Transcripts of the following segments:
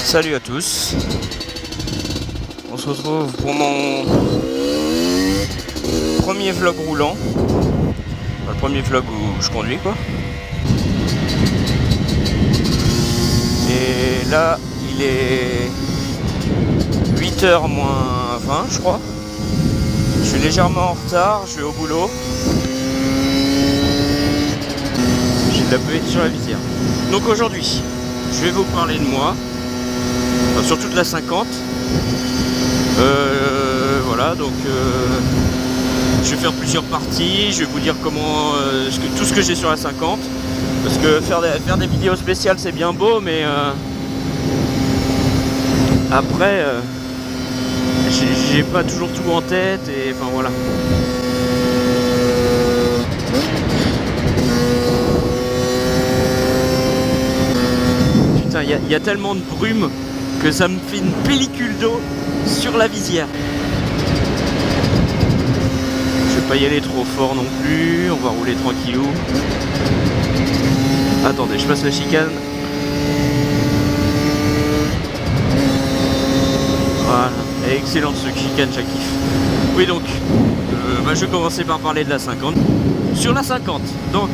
Salut à tous. On se retrouve pour mon premier vlog roulant. Enfin, le premier vlog où je conduis quoi. Et là il est 8h moins 20 je crois. Je suis légèrement en retard, je vais au boulot. J'ai de la buée sur la visière. Donc aujourd'hui, je vais vous parler de moi. Enfin, sur toute la 50. Voilà, donc je vais faire plusieurs parties. Je vais vous dire comment tout ce que j'ai sur la 50. Parce que faire des vidéos spéciales c'est bien beau, mais après j'ai pas toujours tout en tête et enfin voilà. Putain, il y a tellement de brume que ça me fait une pellicule d'eau sur la visière. Je vais pas y aller trop fort non plus, on va rouler tranquillou. Attendez, je passe la chicane. Voilà, excellent ce chicane, j'ai kiff. Oui donc, je vais commencer par parler de la 50. Sur la 50, donc,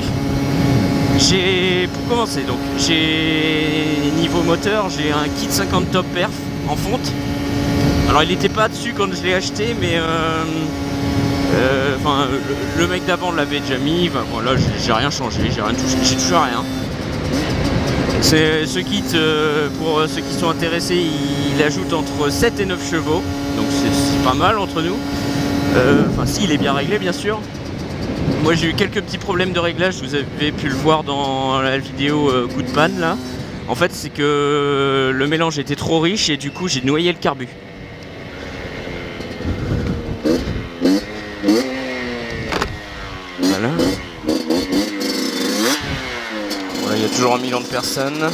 pour commencer, donc, j'ai niveau moteur, j'ai un kit 50 top perf en fonte. Alors il n'était pas dessus quand je l'ai acheté, mais le mec d'avant l'avait déjà mis. Enfin, voilà, j'ai rien changé, j'ai rien touché, j'ai touché à rien. Ce kit, pour ceux qui sont intéressés, il ajoute entre 7 et 9 chevaux, donc c'est pas mal entre nous. Enfin si, il est bien réglé bien sûr. Moi j'ai eu quelques petits problèmes de réglage, vous avez pu le voir dans la vidéo coup de panne là. En fait c'est que le mélange était trop riche et du coup j'ai noyé le carbu. Voilà. Voilà, il y a toujours 1 million de personnes.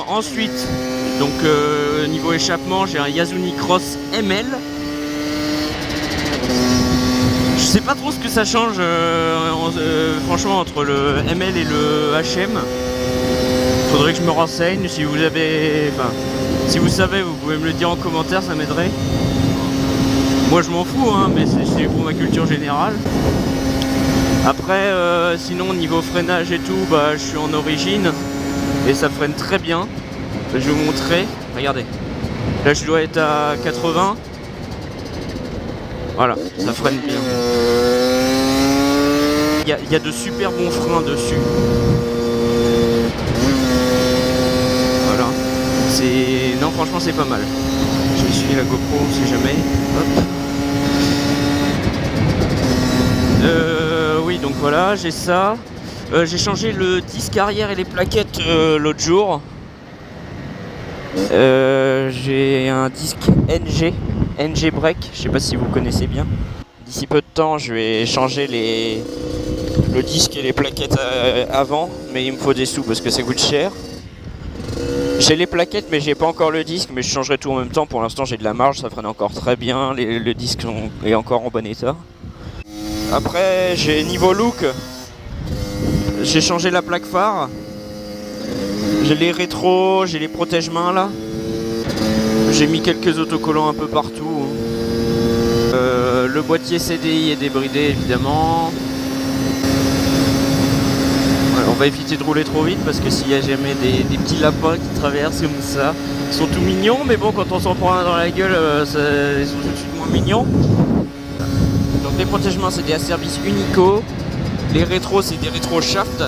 Ensuite, donc niveau échappement, j'ai un Yasuni Cross ML. Je sais pas trop ce que ça change franchement entre le ML et le HM. Faudrait que je me renseigne. Si vous avez, si vous savez, vous pouvez me le dire en commentaire, ça m'aiderait. Moi je m'en fous, hein, mais c'est pour ma culture générale. Après, sinon niveau freinage et tout, je suis en origine et ça freine très bien. Je vais vous montrer. Regardez. Là je dois être à 80. Voilà, ça freine bien. Il y a de super bons freins dessus. Voilà. Non, franchement, c'est pas mal. Je vais suivre la GoPro, on sait jamais. Hop. Oui, donc voilà, j'ai ça. J'ai changé le disque arrière et les plaquettes l'autre jour. J'ai un disque NG Break, je sais pas si vous connaissez bien. D'ici peu de temps je vais changer le disque et les plaquettes avant, mais il me faut des sous parce que ça coûte cher. J'ai les plaquettes mais j'ai pas encore le disque, mais je changerai tout en même temps. Pour l'instant j'ai de la marge, ça freine encore très bien, le disque est encore en bon état. Après j'ai niveau look, j'ai changé la plaque phare. J'ai les rétros, j'ai les protège-mains là. J'ai mis quelques autocollants un peu partout. Le boîtier CDI est débridé évidemment. Voilà, on va éviter de rouler trop vite parce que s'il y a jamais des petits lapins qui traversent comme ça, ils sont tout mignons, mais bon quand on s'en prend un dans la gueule, ils sont tout de suite moins mignons. Donc les protège-mains c'est des Acerbis Unico. Les rétros c'est des rétros Shaft.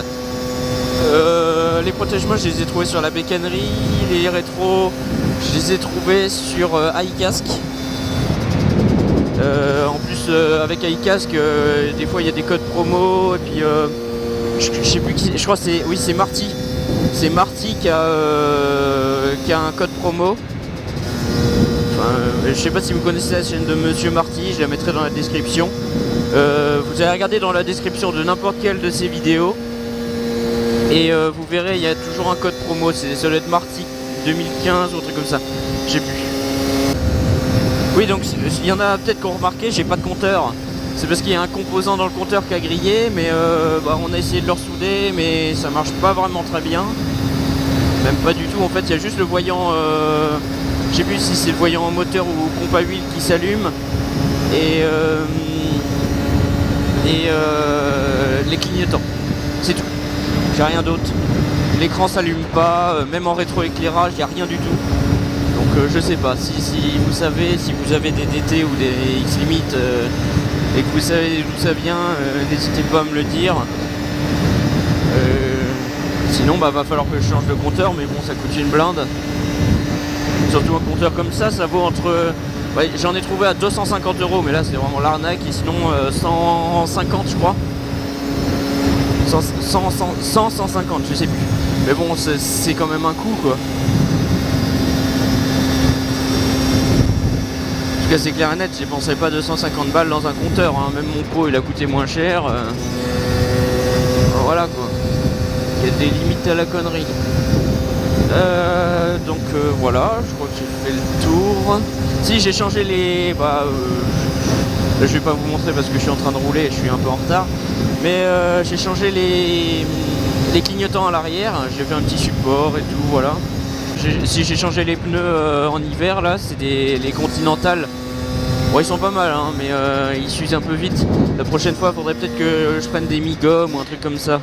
Les protège-mains je les ai trouvés sur la bécannerie. Les rétros je les ai trouvés sur iCask. En plus avec iCask des fois il y a des codes promo et puis je sais plus qui, je crois c'est Marty. C'est Marty qui a un code promo. Enfin, je sais pas si vous connaissez la chaîne de Monsieur Marty, je la mettrai dans la description. Vous allez regarder dans la description de n'importe quelle de ces vidéos. Et vous verrez, il y a toujours un code promo, ça doit être Marty 2015 ou un truc comme ça, j'ai plus. Oui, donc il y en a peut-être qu'on remarqué, j'ai pas de compteur. C'est parce qu'il y a un composant dans le compteur qui a grillé, mais on a essayé de le ressouder, mais ça marche pas vraiment très bien. Même pas du tout, en fait il y a juste le voyant, je sais plus si c'est le voyant moteur ou pompe à huile qui s'allume, et les clignotants, c'est tout, j'ai rien d'autre. L'écran s'allume pas, même en rétroéclairage il n'y a rien du tout. Donc je sais pas, si vous savez, si vous avez des DT ou des X-Limit et que vous savez d'où ça vient, n'hésitez pas à me le dire. Sinon bah va falloir que je change le compteur, mais bon ça coûte une blinde. Surtout un compteur comme ça vaut entre... Ouais, j'en ai trouvé à 250 €, mais là c'est vraiment l'arnaque, et sinon 150 je crois. 150, je sais plus. Mais bon c'est quand même un coup quoi. En tout cas c'est clair et net, j'ai pensé pas 250 balles dans un compteur, hein. Même mon pot il a coûté moins cher. Voilà quoi. Il y a des limites à la connerie. Donc voilà, je crois que j'ai fait le tour. Si j'ai changé les... je vais pas vous montrer parce que je suis en train de rouler et je suis un peu en retard. Mais j'ai changé les clignotants à l'arrière, j'ai fait un petit support et tout, voilà. Si j'ai changé les pneus en hiver là, c'est les Continental. Bon ils sont pas mal hein, mais ils s'usent un peu vite. La prochaine fois faudrait peut-être que je prenne des mi-gomme ou un truc comme ça.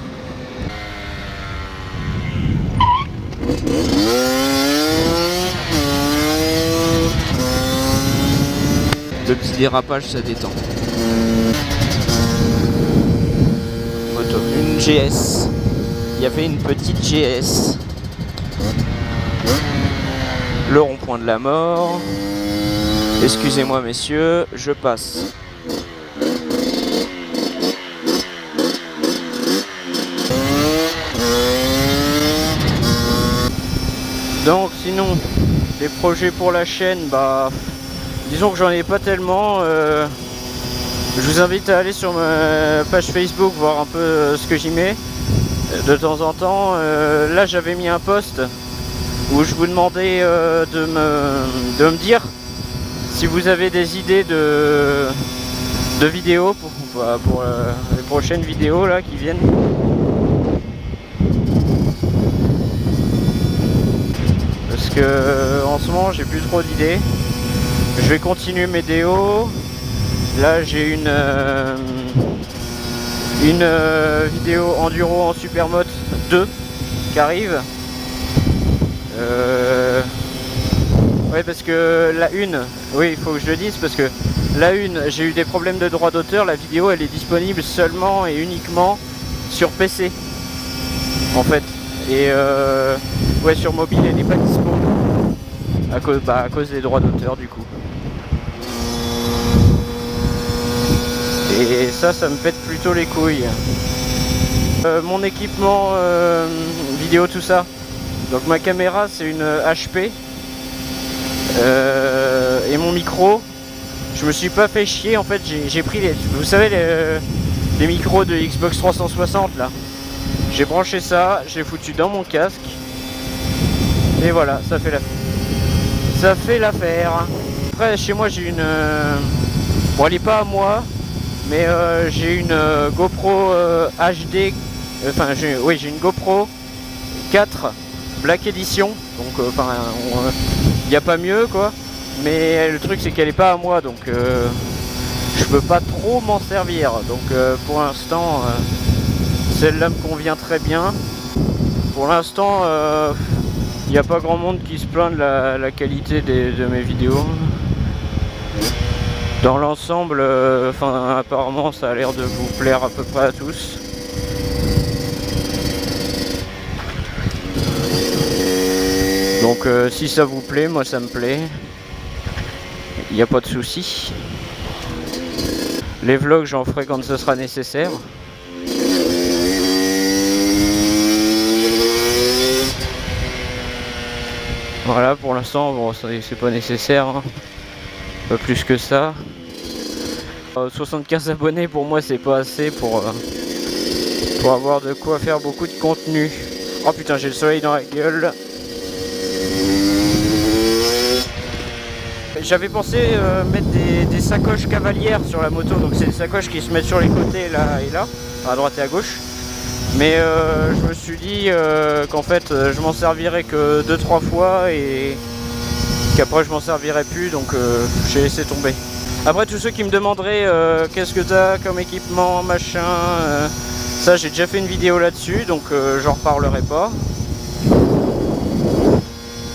Le petit dérapage ça détend. Moto, une GS. Il y avait une petite GS. Le rond-point de la mort. Excusez-moi messieurs, je passe. Donc sinon, les projets pour la chaîne, bah disons que j'en ai pas tellement. Je vous invite à aller sur ma page Facebook voir un peu ce que j'y mets de temps en temps. Là j'avais mis un post où je vous demandais de me dire si vous avez des idées de vidéos pour les prochaines vidéos là qui viennent. Parce que en ce moment j'ai plus trop d'idées. Je vais continuer mes déos. Là j'ai une vidéo enduro en Supermoto 2 qui arrive. Ouais parce que la une, oui il faut que je le dise parce que la une, j'ai eu des problèmes de droit d'auteur, la vidéo elle est disponible seulement et uniquement sur PC en fait. Et ouais sur mobile elle n'est pas dispo à cause des droits d'auteur du coup. Et ça me pète plutôt les couilles. Mon équipement vidéo tout ça. Donc ma caméra c'est une HP. Et mon micro, je me suis pas fait chier en fait, j'ai pris vous savez les micros de Xbox 360 là. J'ai branché ça, j'ai foutu dans mon casque. Et voilà, ça fait l'affaire. Après chez moi j'ai une... bon elle est pas à moi, mais j'ai une GoPro HD. Enfin j'ai une GoPro 4 Black Edition. Donc il n'y a pas mieux quoi. Mais le truc c'est qu'elle est pas à moi, donc je peux pas trop m'en servir. Donc pour l'instant celle-là me convient très bien. Pour l'instant il n'y a pas grand monde qui se plaint de la qualité de mes vidéos. Dans l'ensemble, apparemment ça a l'air de vous plaire à peu près à tous. Donc si ça vous plaît, moi ça me plaît. Il n'y a pas de souci. Les vlogs j'en ferai quand ce sera nécessaire. Voilà, pour l'instant, bon, c'est pas nécessaire, hein. Pas plus que ça. 75 abonnés pour moi c'est pas assez pour avoir de quoi faire beaucoup de contenu. Oh putain, j'ai le soleil dans la gueule. J'avais pensé mettre des sacoches cavalières sur la moto, donc c'est des sacoches qui se mettent sur les côtés là et là, à droite et à gauche. Mais je me suis dit qu'en fait je m'en servirais que 2-3 fois et qu'après je m'en servirais plus, donc j'ai laissé tomber. Après, tous ceux qui me demanderaient qu'est-ce que t'as comme équipement, machin, ça j'ai déjà fait une vidéo là-dessus, donc j'en reparlerai pas.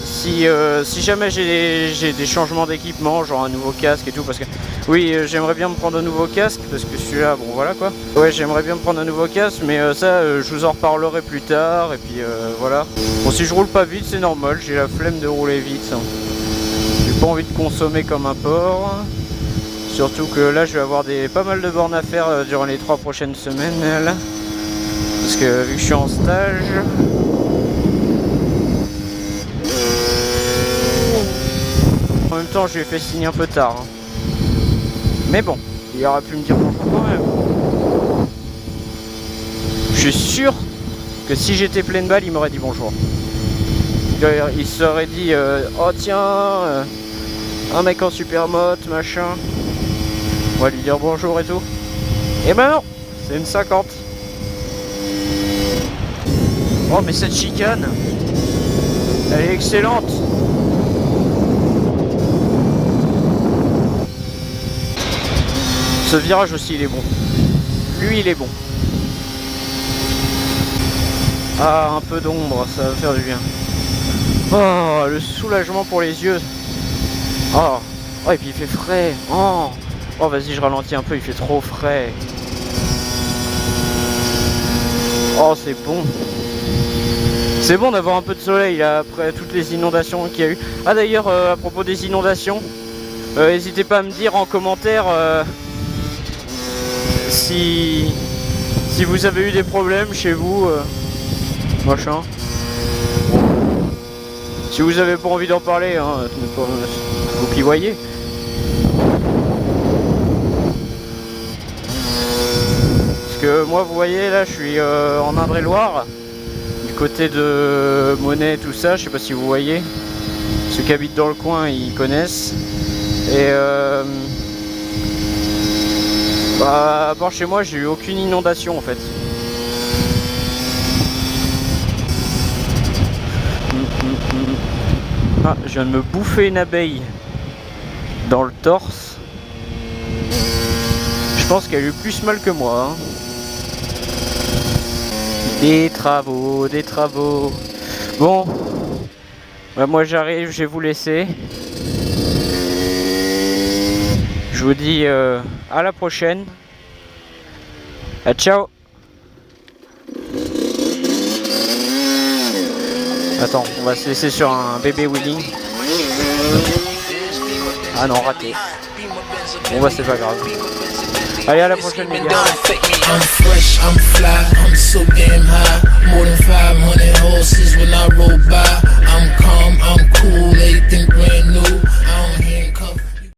Si jamais j'ai des changements d'équipement, genre un nouveau casque et tout, parce que oui, j'aimerais bien me prendre un nouveau casque, parce que celui-là, bon voilà quoi. Ouais, j'aimerais bien me prendre un nouveau casque, mais ça, je vous en reparlerai plus tard, et puis voilà. Bon, si je roule pas vite, c'est normal, j'ai la flemme de rouler vite. J'ai pas envie de consommer comme un porc. Surtout que là, je vais avoir pas mal de bornes à faire durant les 3 prochaines semaines, là. Parce que vu que je suis en stage... En même temps, je lui ai fait signer un peu tard. Hein. Mais bon, il aurait pu me dire bonjour quand même. Je suis sûr que si j'étais pleine balle, il m'aurait dit bonjour. Il serait dit oh tiens, un mec en supermote, machin. On va lui dire bonjour et tout. Et ben non, c'est une 50. Oh mais cette chicane, elle est excellente. Ce virage aussi il est bon. Lui il est bon. Ah, un peu d'ombre, ça va faire du bien. Oh, le soulagement pour les yeux. Oh, oh et puis il fait frais. Oh, oh vas-y, je ralentis un peu, il fait trop frais. Oh, c'est bon. C'est bon d'avoir un peu de soleil là, après toutes les inondations qu'il y a eu. Ah d'ailleurs, à propos des inondations, n'hésitez pas à me dire en commentaire si vous avez eu des problèmes chez vous, machin. Si vous avez pas envie d'en parler, hein, vous qui voyez. Parce que moi, vous voyez, là, je suis en Indre-et-Loire, du côté de Monet, tout ça. Je sais pas si vous voyez. Ceux qui habitent dans le coin, ils connaissent. Et à part chez moi, j'ai eu aucune inondation en fait. Ah, je viens de me bouffer une abeille dans le torse. Je pense qu'elle a eu plus mal que moi. Hein. Des travaux, des travaux. Bon, bah, moi j'arrive, je vais vous laisser. Je vous dis à la prochaine. Ciao. Attends, on va se laisser sur un bébé wheeling. Ah non, raté. Bon bah c'est pas grave. Allez, à la prochaine les gars. I'm fresh, I'm fly, I'm so damn high. More than 500 horses when I roll by. I'm calm, I'm cool, everything brand new.